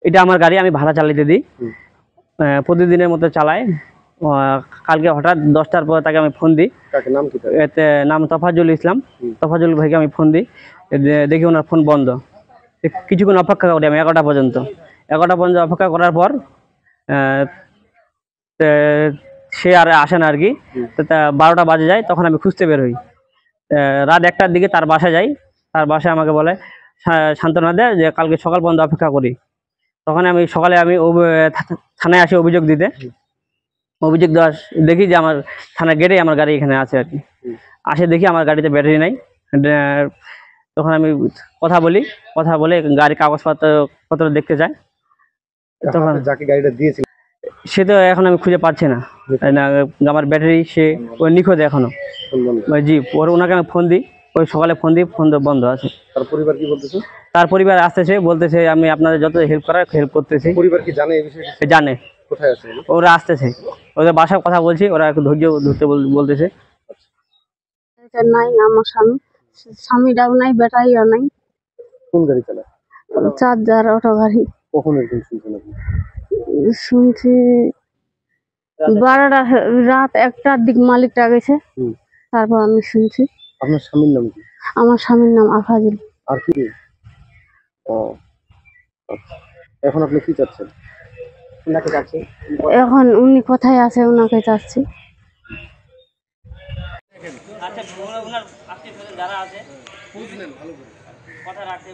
এটা আমার গাড়ি, আমি ভাড়া চালাতে দিই, প্রতিদিনের মতো চালাই। কালকে হঠাৎ 10টার পর তাকে আমি ফোন দিই। এতে নাম তফাজুল ইসলাম। তফাজুল ভাইকে আমি ফোন দিই, দেখি ওনার ফোন বন্ধ। কিছুক্ষণ অপেক্ষা করি আমি 11টা পর্যন্ত। 11টা পর্যন্ত অপেক্ষা করার পর সে আর আসে না আর কি। 12টা বাজে যায়, তখন আমি খুঁজতে বের হই। রাত 1টার দিকে তার বাসায় যাই। তার বাসায় আমাকে বলে, সান্ত্বনা দেয় যে কালকে সকাল পর্যন্ত অপেক্ষা করি। তখন আমি সকালে থানায় আসি অভিযোগ দিতে। অভিযোগ দেওয়া দেখি যে আমার থানার গেটে আমার গাড়ি এখানে আছে আর কি। আসে দেখি আমার গাড়িতে ব্যাটারি নাই। তখন আমি কথা বলে গাড়ির কাগজপত্র দেখতে চাই। তখন যাকে গাড়িটা দিয়েছিল সে তো এখন আমি খুঁজে পাচ্ছি না। আমার ব্যাটারি সে ওই নিখোঁজ এখনো। জি, ওনাকে আমি ফোন দিই, ওই সকালে ফোন দিই, ফোন বন্ধ আছে। তার পরিবার কি বলতেছে? তার পরিবার আসতেছে, বলতেছে আমি আপনাদের যত হেল্প করার হেল্প করতেছি। পরিবার কি জানে এই বিষয়টা? জানে। কোথায় আছে ওরা আসতেছে, ওদের বাসায় কথা বলছি, ওরা একটু ধৈর্য ধরতে বলতেছে। নাই আমার স্বামীরাও নাই, বেটাইও নাই। কোন গাড়ি চালায়? চার্জার অটো গাড়ি। কখন এরকম শুনছেন আপনি? শুনছি 12টা, রাত 1টার দিক মালিকটা গেছে, তারপর আমি শুনছি। আপনার স্বামীর নাম কি? আমার স্বামীর নাম আফাজুল। আর কি? এখন আপনি কি চাচ্ছেন? এখন উনি কোথায় আছে ওনাকে চাচ্ছি। যারা আছে কথা রাখছে